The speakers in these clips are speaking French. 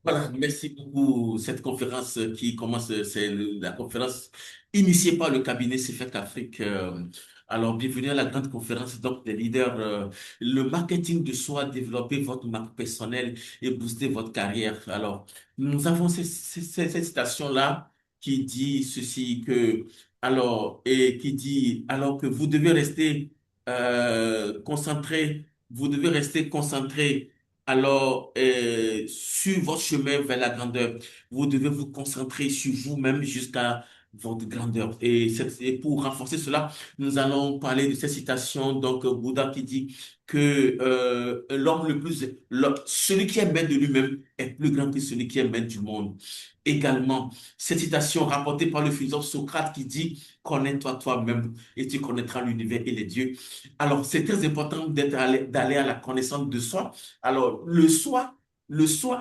Voilà, merci beaucoup. Cette conférence qui commence, c'est la conférence initiée par le cabinet CFEC Afrique. Alors, bienvenue à la grande conférence donc des leaders. Le marketing de soi, développer votre marque personnelle et booster votre carrière. Alors, nous avons cette citation-là qui dit ceci que, alors, et qui dit, alors que vous devez rester concentré, vous devez rester concentré alors, sur votre chemin vers la grandeur, vous devez vous concentrer sur vous-même jusqu'à votre grandeur. Et pour renforcer cela, nous allons parler de cette citation, donc Bouddha qui dit que celui qui est maître de lui-même est plus grand que celui qui est maître du monde. Également, cette citation rapportée par le philosophe Socrate qui dit, connais-toi toi-même et tu connaîtras l'univers et les dieux. Alors, c'est très important d'aller à la connaissance de soi. Alors, le soi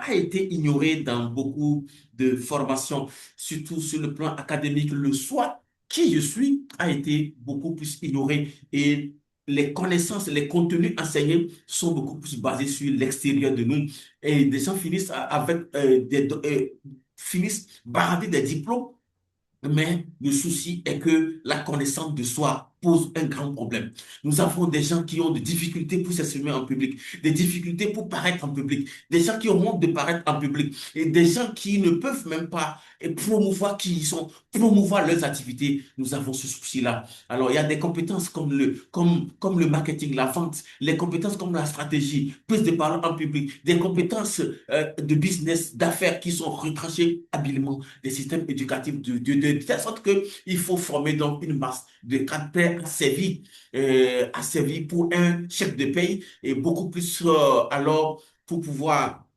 a été ignoré dans beaucoup de formations, surtout sur le plan académique. Le soi, qui je suis, a été beaucoup plus ignoré et les connaissances, les contenus enseignés sont beaucoup plus basés sur l'extérieur de nous. Et des gens finissent baradés des diplômes, mais le souci est que la connaissance de soi pose un grand problème. Nous avons des gens qui ont des difficultés pour s'exprimer en public, des difficultés pour paraître en public, des gens qui ont honte de paraître en public et des gens qui ne peuvent même pas promouvoir qui ils sont, promouvoir leurs activités. Nous avons ce souci-là. Alors, il y a des compétences comme le marketing, la vente, les compétences comme la stratégie, prise de parole en public, des compétences de business, d'affaires qui sont retranchées habilement des systèmes éducatifs de telle sorte qu'il faut former donc une masse de caractères asservis pour un chef de pays et beaucoup plus alors pour pouvoir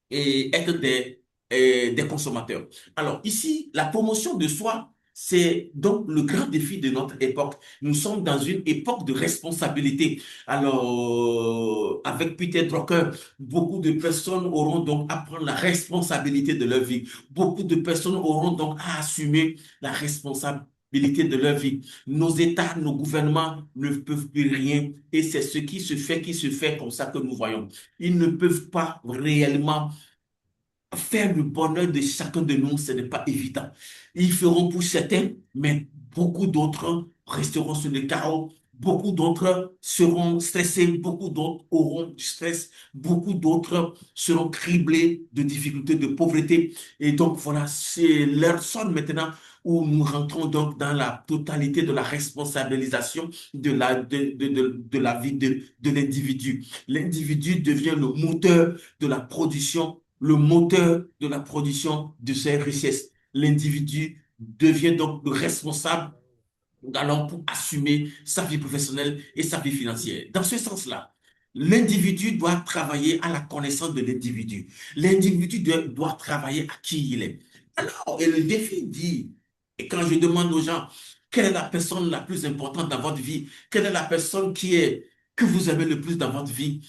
être des consommateurs. Alors ici, la promotion de soi, c'est donc le grand défi de notre époque. Nous sommes dans une époque de responsabilité. Alors, avec Peter Drucker, beaucoup de personnes auront donc à prendre la responsabilité de leur vie. Beaucoup de personnes auront donc à assumer la responsabilité de leur vie. Nos États, nos gouvernements ne peuvent plus rien et c'est ce qui se fait comme ça que nous voyons. Ils ne peuvent pas réellement faire le bonheur de chacun de nous, ce n'est pas évident. Ils feront pour certains, mais beaucoup d'autres resteront sur le carreau. Beaucoup d'autres seront stressés, beaucoup d'autres auront du stress, beaucoup d'autres seront criblés de difficultés, de pauvreté. Et donc voilà, c'est l'heure sonne maintenant où nous rentrons donc dans la totalité de la responsabilisation de la vie de l'individu. L'individu devient le moteur de la production, le moteur de la production de ces richesses. L'individu devient donc le responsable alors pour assumer sa vie professionnelle et sa vie financière. Dans ce sens-là, l'individu doit travailler à la connaissance de l'individu. L'individu doit travailler à qui il est. Alors, et le défi dit, et quand je demande aux gens, quelle est la personne la plus importante dans votre vie? Quelle est la personne que vous avez le plus dans votre vie?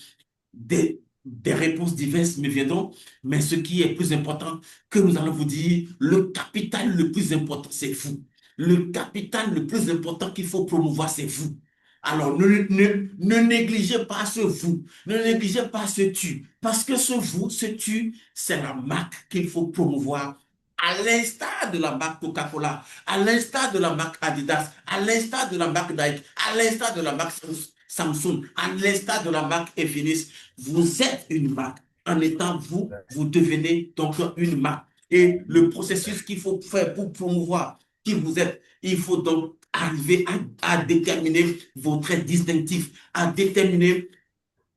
Des réponses diverses me viendront, mais ce qui est plus important, que nous allons vous dire, le capital le plus important, c'est vous. Le capital le plus important qu'il faut promouvoir, c'est vous. Alors, ne négligez pas ce vous, ne négligez pas ce tu, parce que ce vous, ce tu, c'est la marque qu'il faut promouvoir à l'instar de la marque Coca-Cola, à l'instar de la marque Adidas, à l'instar de la marque Nike, à l'instar de la marque Samsung, à l'instar de la marque Infinis. Vous êtes une marque. En étant vous, vous devenez donc une marque. Et le processus qu'il faut faire pour promouvoir qui vous êtes, il faut donc arriver à déterminer vos traits distinctifs, à déterminer,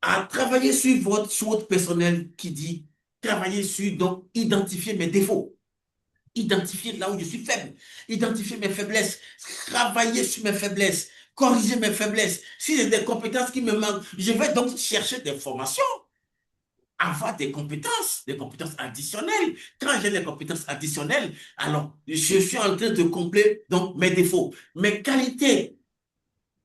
à travailler sur votre personnel qui dit, travailler sur, donc, identifier mes défauts, identifier là où je suis faible, identifier mes faiblesses, travailler sur mes faiblesses, corriger mes faiblesses. Si j'ai des compétences qui me manquent, je vais donc chercher des formations, avoir des compétences additionnelles. Quand j'ai des compétences additionnelles, alors je suis en train de combler donc mes défauts, mes qualités,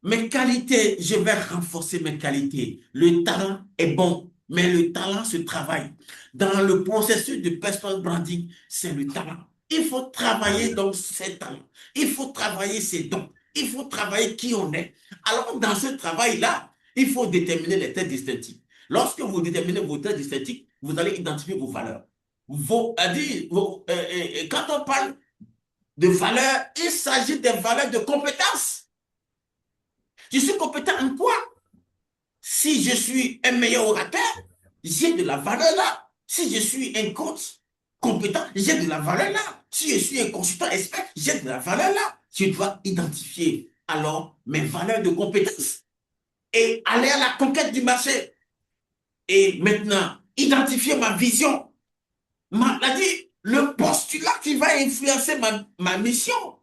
je vais renforcer mes qualités. Le talent est bon, mais le talent se travaille. Dans le processus de personal branding, c'est le talent. Il faut travailler donc ses talents. Il faut travailler ses dons. Il faut travailler qui on est. Alors, dans ce travail-là, il faut déterminer les traits distinctifs. Lorsque vous déterminez vos traits distinctifs, vous allez identifier vos valeurs. quand on parle de valeurs, il s'agit des valeurs de compétences. Je suis compétent en quoi? Si je suis un meilleur orateur, j'ai de la valeur là. Si je suis un coach compétent, j'ai de la valeur là. Si je suis un consultant expert, j'ai de la valeur là. Je dois identifier alors mes valeurs de compétence et aller à la conquête du marché. Et maintenant, identifier ma vision, le postulat qui va influencer ma mission.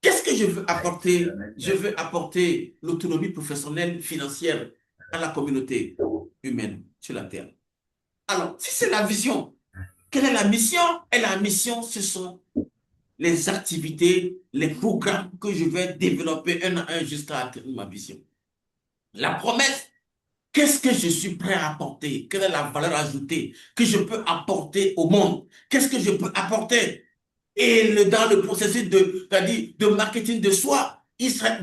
Qu'est-ce que je veux apporter? Je veux apporter l'autonomie professionnelle financière à la communauté humaine sur la Terre. Alors, si c'est la vision, quelle est la mission? Et la mission, ce sont les activités, les programmes que je vais développer un à un jusqu'à atteindre ma vision. La promesse, qu'est-ce que je suis prêt à apporter? Quelle est la valeur ajoutée que je peux apporter au monde? Qu'est-ce que je peux apporter? Et dans le processus de marketing de soi,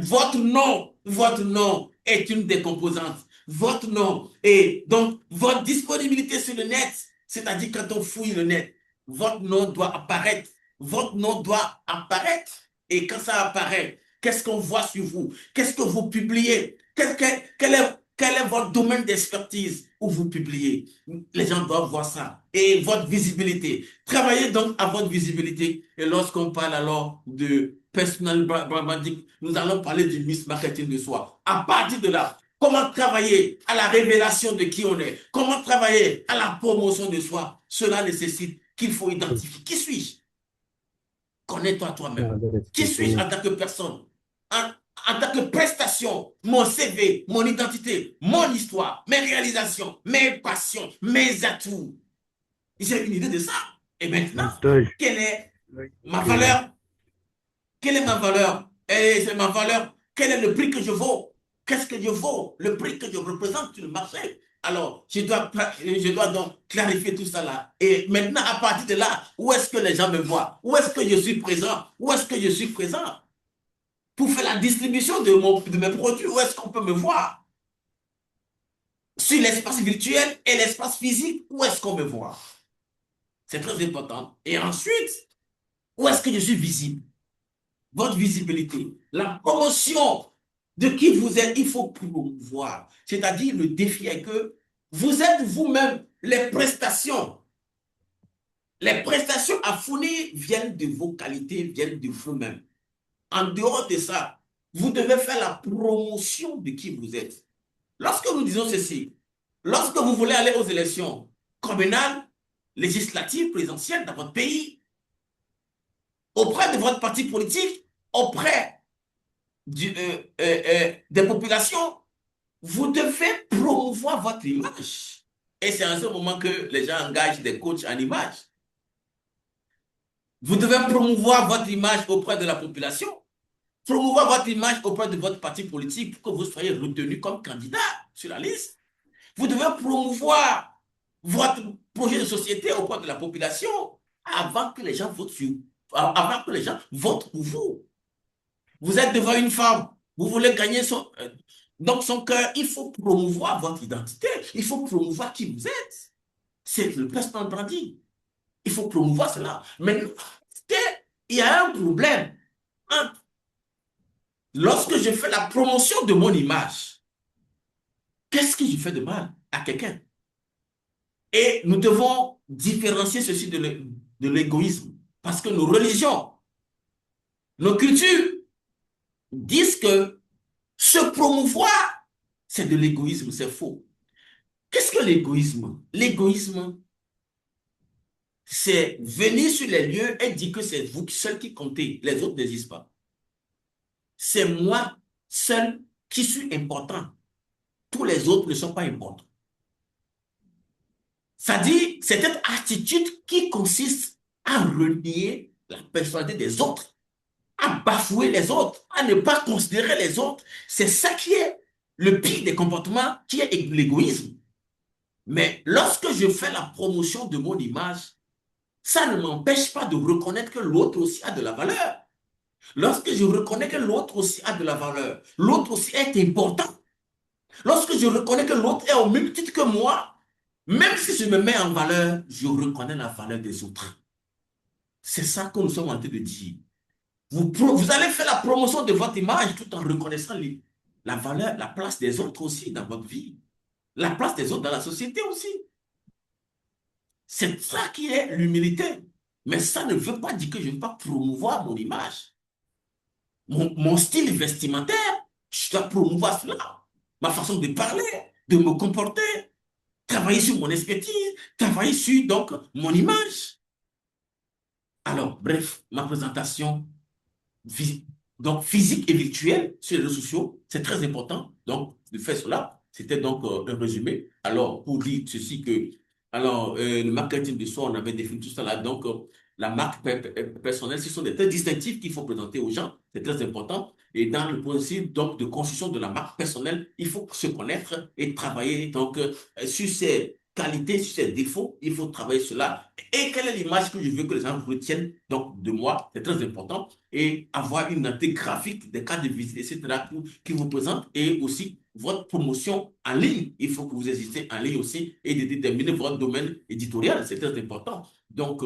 votre nom est une des composantes. Votre nom et donc votre disponibilité sur le net, c'est-à-dire quand on fouille le net, votre nom doit apparaître. Votre nom doit apparaître. Et quand ça apparaît, qu'est-ce qu'on voit sur vous? Qu'est-ce que vous publiez? Quel est votre domaine d'expertise où vous publiez? Les gens doivent voir ça. Et votre visibilité. Travaillez donc à votre visibilité. Et lorsqu'on parle alors de personal branding, nous allons parler du marketing de soi. À partir de là, comment travailler à la révélation de qui on est? Comment travailler à la promotion de soi? Cela nécessite qu'il faut identifier. Qui suis-je? Connais-toi toi-même. Qui suis-je en tant que personne? En tant que prestation, mon CV, mon identité, mon histoire, mes réalisations, mes passions, mes atouts. J'ai une idée de ça. Et maintenant, quelle est ma valeur? Quelle est ma valeur? Et c'est ma valeur. Quel est le prix que je vaux? Qu'est-ce que je vaux? Le prix que je représente sur le marché. Alors, je dois donc clarifier tout ça là. Et maintenant, à partir de là, où est-ce que les gens me voient? Où est-ce que je suis présent? Où est-ce que je suis présent? Pour faire la distribution de mes produits, où est-ce qu'on peut me voir? Sur l'espace virtuel et l'espace physique, où est-ce qu'on me voit? C'est très important. Et ensuite, où est-ce que je suis visible? Votre visibilité, la promotion de qui vous êtes, il faut promouvoir. C'est-à-dire, le défi est que vous êtes vous-même les prestations. Les prestations à fournir viennent de vos qualités, viennent de vous-même. En dehors de ça, vous devez faire la promotion de qui vous êtes. Lorsque nous disons ceci, lorsque vous voulez aller aux élections communales, législatives, présidentielles dans votre pays, auprès de votre parti politique, auprès des populations, vous devez promouvoir votre image. Et c'est en ce moment que les gens engagent des coachs en image. Vous devez promouvoir votre image auprès de la population, promouvoir votre image auprès de votre parti politique pour que vous soyez retenu comme candidat sur la liste. Vous devez promouvoir votre projet de société auprès de la population avant que les gens votent avant que les gens votent pour vous. Vous êtes devant une femme, vous voulez gagner son cœur, il faut promouvoir votre identité, il faut promouvoir qui vous êtes. C'est le personal branding. Il faut promouvoir cela. Mais il y a un problème. Lorsque je fais la promotion de mon image, qu'est-ce que je fais de mal à quelqu'un? Et nous devons différencier ceci de l'égoïsme. Parce que nos religions, nos cultures disent que se promouvoir, c'est de l'égoïsme, c'est faux. Qu'est-ce que l'égoïsme? L'égoïsme, c'est venir sur les lieux et dire que c'est vous seul qui comptez, les autres n'existent pas. C'est moi seul qui suis important. Tous les autres ne sont pas importants. Ça dit, c'est cette attitude qui consiste à renier la personnalité des autres, à bafouer les autres, à ne pas considérer les autres. C'est ça qui est le pire des comportements, qui est l'égoïsme. Mais lorsque je fais la promotion de mon image, ça ne m'empêche pas de reconnaître que l'autre aussi a de la valeur. Lorsque je reconnais que l'autre aussi a de la valeur, l'autre aussi est important. Lorsque je reconnais que l'autre est au même titre que moi, Même si je me mets en valeur, je reconnais la valeur des autres. C'est ça que nous sommes en train de dire. Vous allez faire la promotion de votre image tout en reconnaissant la valeur, la place des autres aussi dans votre vie. La place des autres dans la société aussi. C'est ça qui est l'humilité. Mais ça ne veut pas dire que je ne vais pas promouvoir mon image. Mon style vestimentaire, je dois promouvoir cela. Ma façon de parler, de me comporter, travailler sur mon expertise, travailler sur donc mon image. Alors, bref, ma présentation donc physique et virtuelle sur les réseaux sociaux, c'est très important. Donc, de faire cela, c'était donc un résumé. Alors, pour dire ceci que, alors, le marketing de soi, on avait défini tout ça là. Donc, la marque personnelle, ce sont des traits distinctifs qu'il faut présenter aux gens. C'est très important. Et dans le processus donc de construction de la marque personnelle, il faut se connaître et travailler donc sur ses qualités, sur ses défauts. Il faut travailler cela. Et quelle est l'image que je veux que les gens retiennent donc de moi? C'est très important et avoir une identité graphique des cartes de visite, etc., qui vous présentent et aussi votre promotion en ligne. Il faut que vous existiez en ligne aussi et de déterminer votre domaine éditorial. C'est très important. Donc,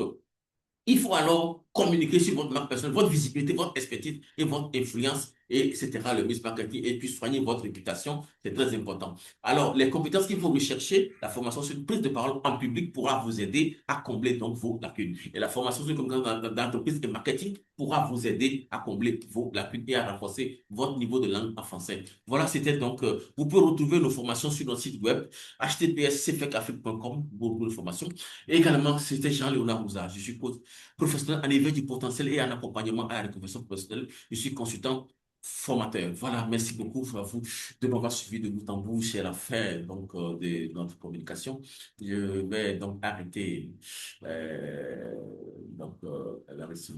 il faut alors communiquer sur votre marque personnelle, votre visibilité, votre expertise et votre influence, et etc., le business marketing, et puis soigner votre réputation, c'est très important. Alors, les compétences qu'il faut rechercher, la formation sur une prise de parole en public pourra vous aider à combler donc vos lacunes. Et la formation sur une compétence d'entreprise et marketing pourra vous aider à combler vos lacunes et à renforcer votre niveau de langue en français. Voilà, c'était donc, vous pouvez retrouver nos formations sur notre site web, https://cfecafrique.com, pour nos formations. Et également, c'était Jean-Léonard Rouza. Je suis professionnel en éveil du potentiel et en accompagnement à la reconversion professionnelle. Je suis consultant formateur. Voilà, merci beaucoup à vous de m'avoir suivi de bout en bout. C'est la fin donc, de notre communication. Je vais donc arrêter